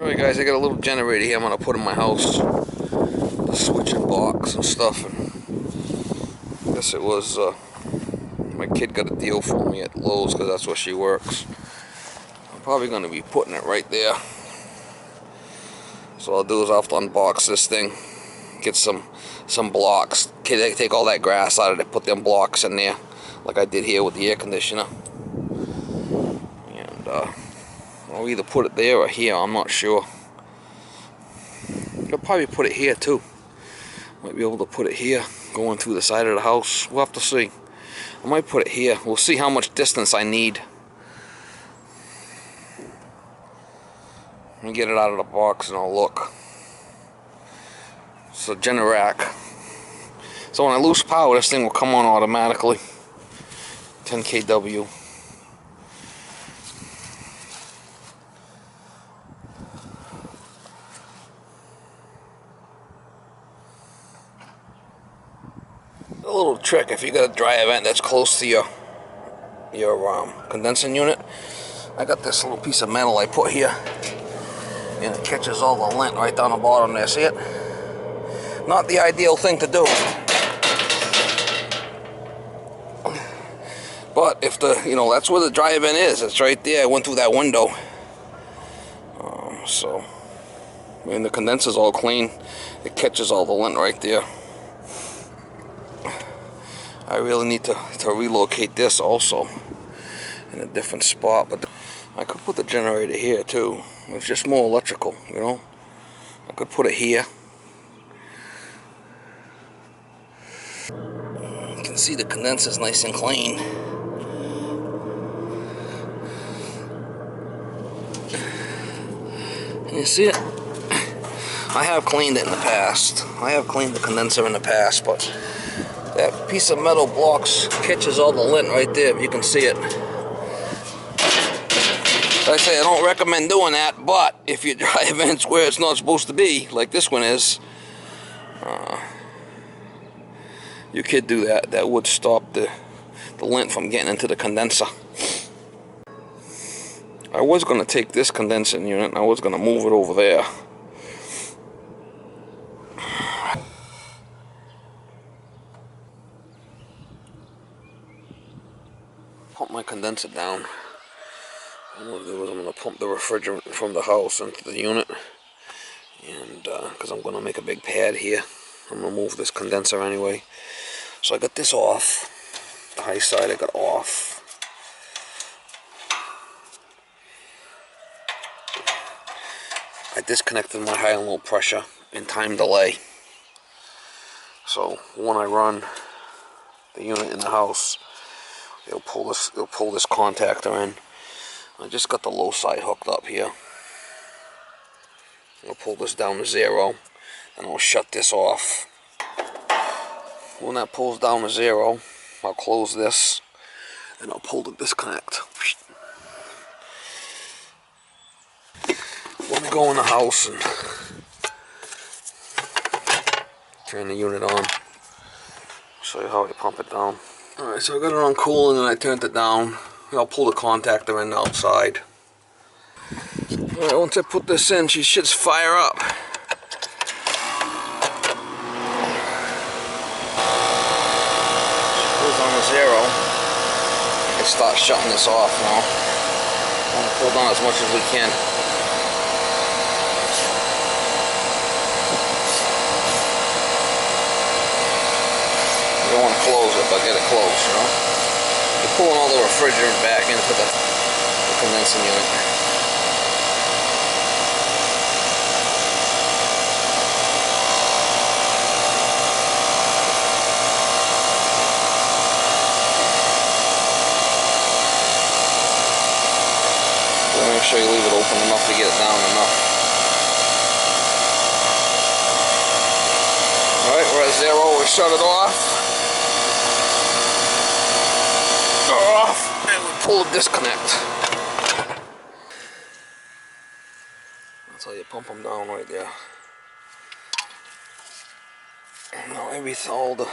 Alright guys, I got a little generator here I'm going to put in my house. The switch and box and stuff. And I guess it was, my kid got a deal for me at Lowe's because that's where she works. I'm probably going to be putting it right there. So I'll do is I'll have to unbox this thing. Get some blocks. Take all that grass out of it, put them blocks in there. Like I did here with the air conditioner. And, I'll either put it there or here, I'm not sure. I'll probably put it here too. Might be able to put it here, going through the side of the house. We'll have to see. I might put it here. We'll see how much distance I need. Let me get it out of the box and I'll look. It's a generac. So when I lose power, this thing will come on automatically. 10 kW. A little trick, if you got a dry event that's close to your condensing unit, I got this little piece of metal I put here, and it catches all the lint right down the bottom there. See it? Not the ideal thing to do, but if that's where the dry event is. It's right there. I went through that window. So when the condenser's all clean, it catches all the lint right there. I really need to relocate this also in a different spot, but I could put the generator here too. It's just more electrical, you know. I could put it here. You can see the condenser's nice and clean. Can you see it? I have cleaned it in the past. I have cleaned the condenser in the past, but that piece of metal blocks catches all the lint right there, if you can see it. Like I say, I don't recommend doing that, but if your dry event's where it's not supposed to be, like this one is, you could do that. That would stop the lint from getting into the condenser. I was going to take this condensing unit and I was going to move it over there. Pump my condenser down. What I'm going to do is I'm going to pump the refrigerant from the house into the unit, and because I'm going to make a big pad here, I'm going to move this condenser anyway. So I got this off. The high side I got off. I disconnected my high and low pressure and time delay. So when I run the unit in the house, it'll pull this contactor in. I just got the low side hooked up here. I'll pull this down to 0 and I'll shut this off. When that pulls down to 0, I'll close this and I'll pull the disconnect. Let me go in the house and turn the unit on. Show you how I pump it down. Alright, so I got it on cooling and I turned it down. I'll pull the contactor in the outside. Alright, once I put this in, she should fire up. She pulls on to 0. I can start shutting this off now. I want to pull down as much as we can. You don't want to close it, but get it close, you know. You're pulling all the refrigerant back into the condensing unit. So make sure you leave it open enough to get it down enough. Alright, we're at 0, we shut it off. Off, and we pull the disconnect. That's how you pump them down right there. Now all the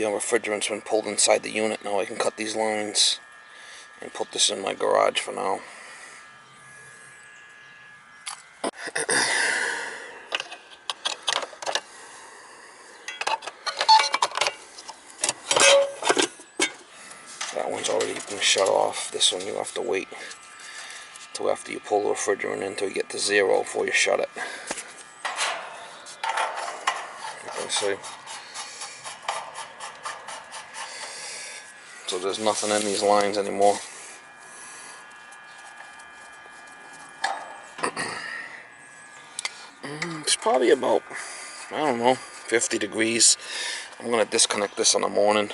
refrigerant's been pulled inside the unit. Now I can cut these lines and put this in my garage for now. and shut off. This one you have to wait till after you pull the refrigerant in until you get to 0 before you shut it. You can see. So there's nothing in these lines anymore. It's probably about, I don't know, 50 degrees. I'm going to disconnect this in the morning.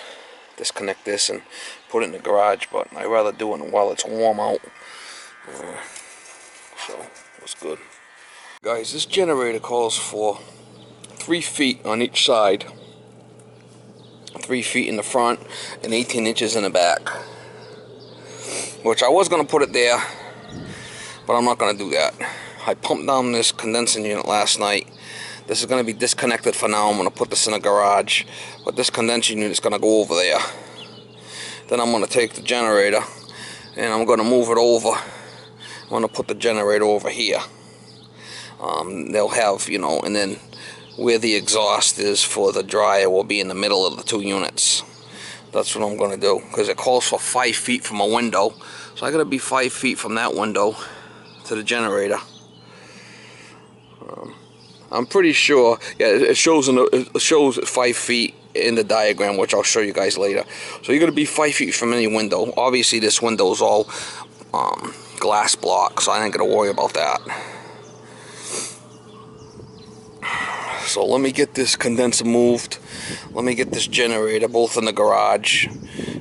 Disconnect this and put it in the garage, but I'd rather do it while it's warm out. So, that's good. Guys, this generator calls for 3 feet on each side. 3 feet in the front and 18 inches in the back. Which I was going to put it there, but I'm not going to do that. I pumped down this condensing unit last night. This is going to be disconnected for now. I'm going to put this in the garage, but this condensing unit is going to go over there. Then I'm going to take the generator and I'm going to move it over. I'm going to put the generator over here. They'll have, you know, and then where the exhaust is for the dryer will be in the middle of the 2 units. That's what I'm going to do, because it calls for 5 feet from a window, so I got to be 5 feet from that window to the generator. I'm pretty sure, yeah, it shows 5 feet in the diagram, which I'll show you guys later. So you're going to be 5 feet from any window. Obviously this window is all glass block, so I ain't going to worry about that. So let me get this condenser moved. Let me get this generator both in the garage,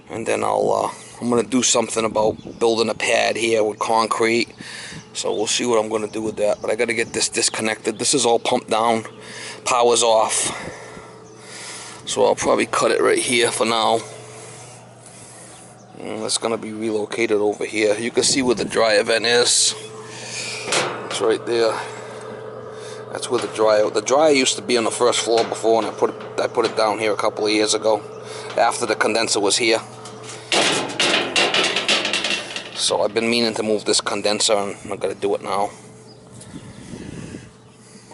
and then I'm gonna do something about building a pad here with concrete. So we'll see what I'm gonna do with that. But I gotta get this disconnected. This is all pumped down, power's off. So I'll probably cut it right here for now. And it's gonna be relocated over here. You can see where the dryer vent is. It's right there. That's where the dryer used to be on the first floor before, and I put it down here a couple of years ago, after the condenser was here. So I've been meaning to move this condenser, and I'm gonna do it now.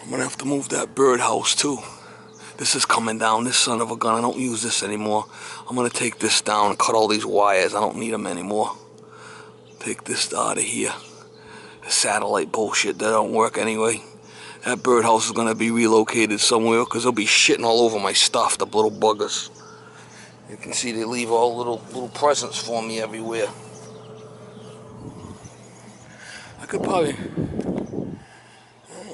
I'm gonna have to move that birdhouse too. This is coming down. This son of a gun. I don't use this anymore. I'm gonna take this down and cut all these wires. I don't need them anymore. Take this out of here. The satellite bullshit that don't work anyway. That birdhouse is going to be relocated somewhere, because they'll be shitting all over my stuff, the little buggers. You can see they leave all little presents for me everywhere. I could probably,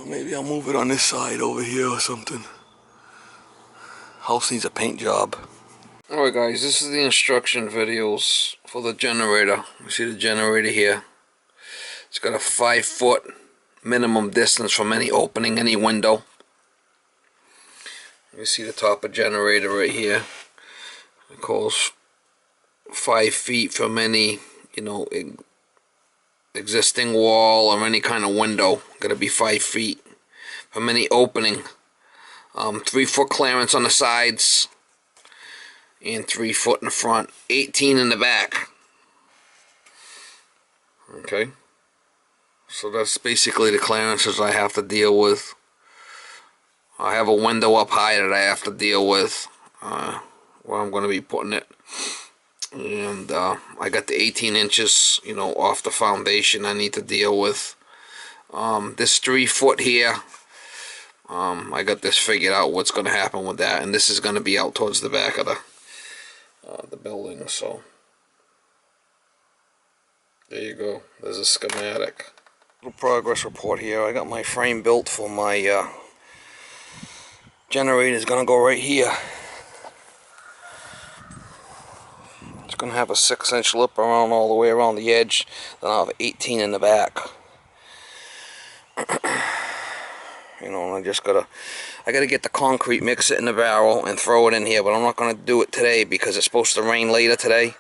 maybe I'll move it on this side over here or something. House needs a paint job. Alright guys, this is the instruction videos for the generator. You see the generator here. It's got a 5-foot minimum distance from any opening, any window. You see the top of generator right here. It calls 5 feet from any, you know, existing wall or any kind of window. Got to be 5 feet from any opening. 3-foot clearance on the sides and 3 foot in the front. 18 in the back. Okay. So that's basically the clearances I have to deal with. I have a window up high that I have to deal with, where I'm going to be putting it. And I got the 18 inches, you know, off the foundation I need to deal with. This 3 foot here, I got this figured out what's going to happen with that. And this is going to be out towards the back of the building. So there you go. There's a schematic. Little progress report here. I got my frame built for my generator. Is gonna go right here. It's gonna have a 6-inch lip around all the way around the edge. Then I'll have 18 in the back. You know, I gotta get the concrete, mix it in the barrel, and throw it in here. But I'm not gonna do it today because it's supposed to rain later today.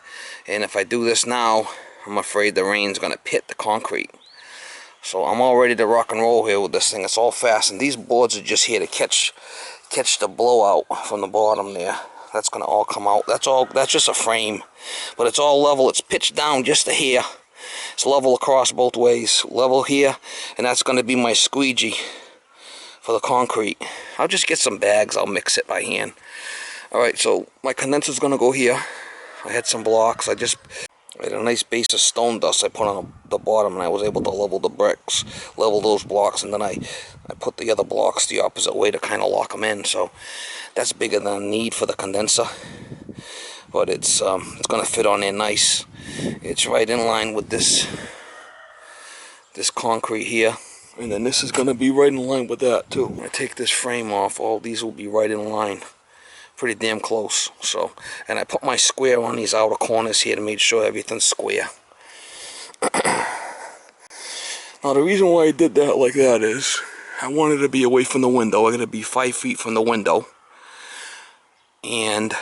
And if I do this now, I'm afraid the rain's gonna pit the concrete. So I'm all ready to rock and roll here with this thing. It's all fastened. These boards are just here to catch the blowout from the bottom there. That's gonna all come out. That's just a frame, but it's all level. It's pitched down just to here. It's level across both ways. Level here, and that's gonna be my squeegee for the concrete. I'll just get some bags. I'll mix it by hand. All right. So my condenser's gonna go here. I had some blocks. I had a nice base of stone dust I put on the bottom, and I was able to level the bricks, level those blocks, and then I put the other blocks the opposite way to kind of lock them in. So that's bigger than I need for the condenser, but it's going to fit on there nice. It's right in line with this concrete here, and then this is going to be right in line with that too. When I take this frame off, all these will be right in line. Pretty damn close. So, and I put my square on these outer corners here to make sure everything's square. Now the reason why I did that like that is I wanted to be away from the window. I got to be 5 feet from the window, and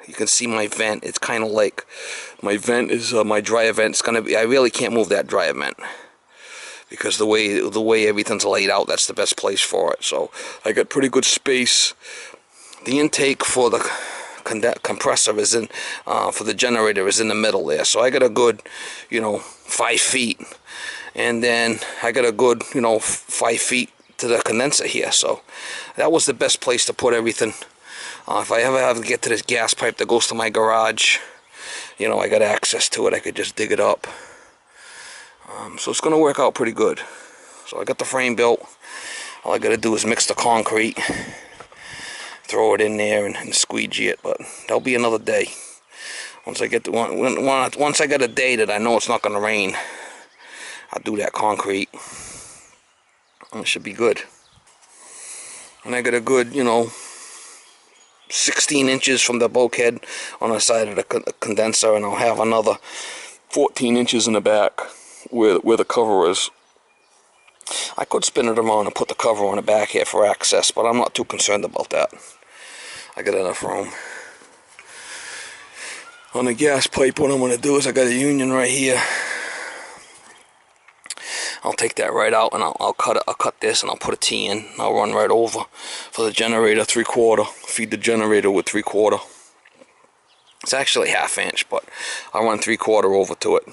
you can see my vent. It's kind of like my vent is my dryer vent. It's gonna be. I really can't move that dryer vent because the way everything's laid out, that's the best place for it. So I got pretty good space. The intake for the compressor is in, for the generator is in the middle there. So I got a good, 5 feet. And then I got a good, 5 feet to the condenser here. So that was the best place to put everything. If I ever have to get to this gas pipe that goes to my garage, I got access to it. I could just dig it up. So it's going to work out pretty good. So I got the frame built. All I got to do is mix the concrete, throw it in there, and squeegee it. But that'll be another day. Once I get to once I get a day that I know it's not going to rain, I'll do that concrete, and it should be good. And I got a good, 16 inches from the bulkhead on the side of the condenser, and I'll have another 14 inches in the back where the cover is. I could spin it around and put the cover on the back here for access, but I'm not too concerned about that. I got enough room. On the gas pipe, what I'm going to do is I got a union right here. I'll take that right out, and I'll cut this, and I'll put a T in. I'll run right over for the generator 3/4. Feed the generator with 3/4. It's actually 1/2 inch, but I'll run 3/4 over to it.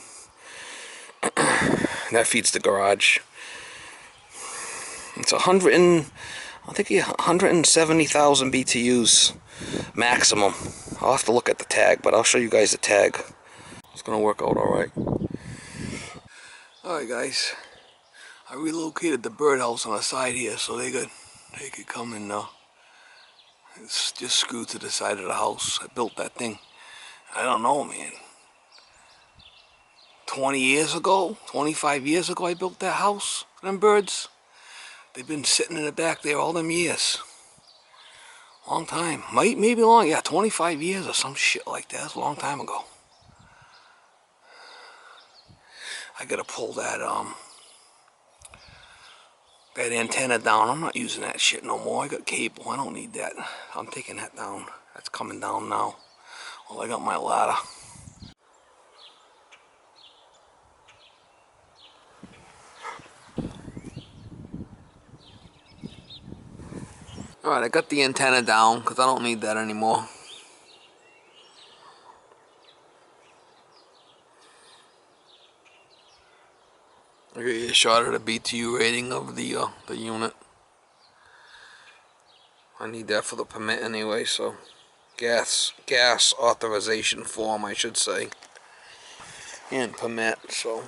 That feeds the garage. It's 170,000 BTUs maximum. I'll have to look at the tag, but I'll show you guys the tag. It's gonna work out all right. All right, guys. I relocated the birdhouse on the side here so they could come and it's just screwed to the side of the house. I built that thing, I don't know, man, 20 years ago, 25 years ago I built that house for them birds. They've been sitting in the back there all them years. Long time. Maybe long, yeah, 25 years or some shit like that. That's a long time ago. I gotta pull that antenna down. I'm not using that shit no more. I got cable. I don't need that. I'm taking that down. That's coming down now. Well, I got my ladder. Alright, I got the antenna down because I don't need that anymore. I got a shot at the BTU rating of the unit. I need that for the permit anyway, so gas authorization form, I should say, and permit. So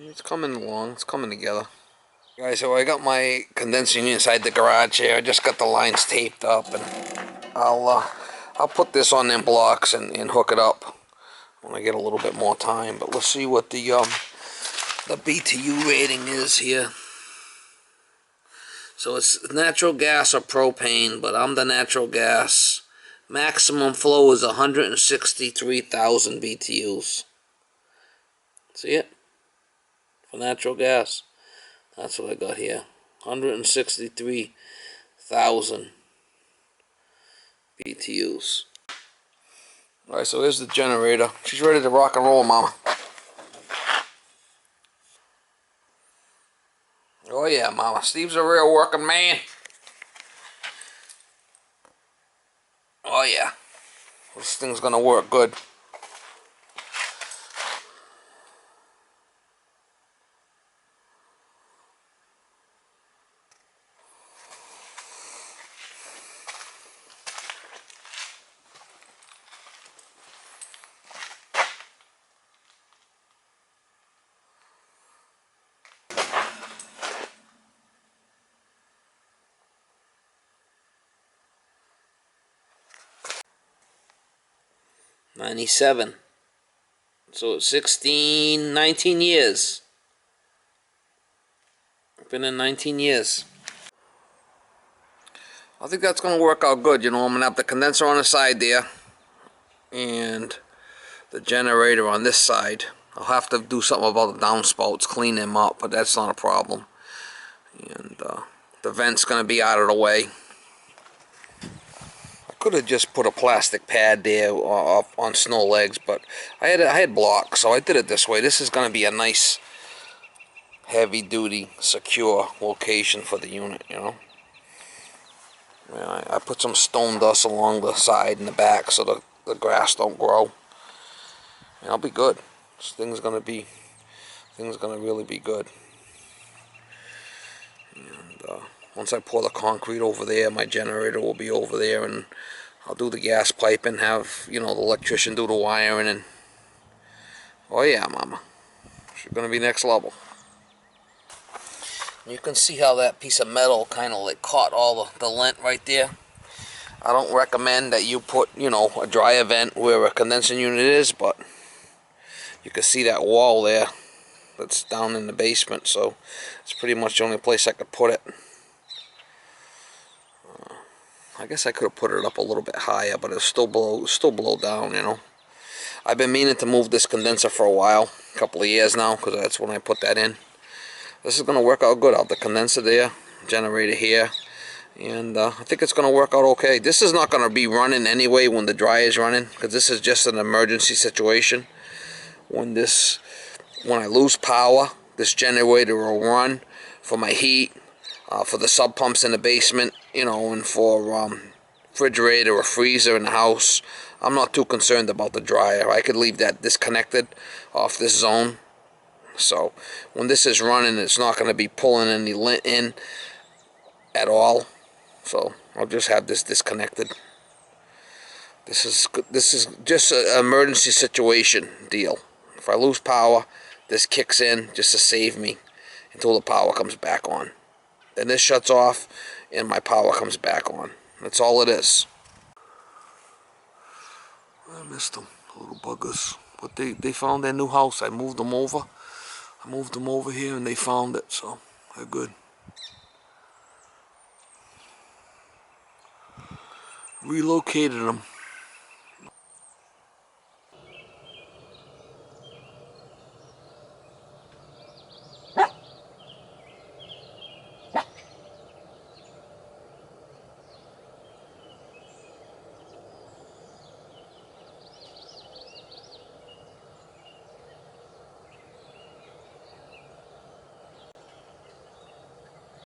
it's coming along. It's coming together. Guys, so I got my condenser unit inside the garage here. I just got the lines taped up, and I'll put this on them blocks and hook it up when I get a little bit more time. But let's see what the BTU rating is here. So it's natural gas or propane, but I'm the natural gas. Maximum flow is 163,000 BTUs. See it? For natural gas. That's what I got here. 163,000 BTUs. Alright, so here's the generator. She's ready to rock and roll, Mama. Oh yeah, Mama. Steve's a real working man. Oh yeah. This thing's gonna work good. 97. So it's 16, 19 years. Been in 19 years. I think that's going to work out good. You know, I'm going to have the condenser on the side there and the generator on this side. I'll have to do something about the downspouts, clean them up, but that's not a problem. And the vent's going to be out of the way. I could have just put a plastic pad there on snow legs, but I had blocks, so I did it this way. This is going to be a nice, heavy-duty, secure location for the unit, you know. I put some stone dust along the side and the back so the grass don't grow. And I'll be good. This thing's gonna really be good. And once I pour the concrete over there, my generator will be over there, and I'll do the gas pipe and have, you know, the electrician do the wiring. And oh yeah, mama, it's gonna be next level. You can see how that piece of metal kind of like caught all the lint right there. I don't recommend that you put, you know, a dryer vent where a condensing unit is, but you can see that wall there that's down in the basement, so it's pretty much the only place I could put it. I guess I could have put it up a little bit higher, but it's still below down, you know. I've been meaning to move this condenser for a while, a couple of years now, because that's when I put that in. This is going to work out good. I'll have the condenser there, generator here, and I think it's going to work out okay. This is not going to be running anyway when the dryer is running, because this is just an emergency situation. When I lose power, this generator will run for my heat, for the sub pumps in the basement, you know, and for refrigerator or freezer in the house. I'm not too concerned about the dryer. I could leave that disconnected off this zone. So when this is running, it's not going to be pulling any lint in at all. So I'll just have this disconnected. This is just an emergency situation deal. If I lose power, this kicks in just to save me until the power comes back on. Then this shuts off and my power comes back on. That's all it is. I missed them, the little buggers. But they found their new house. I moved them over. I moved them over here and they found it, so they're good. Relocated them.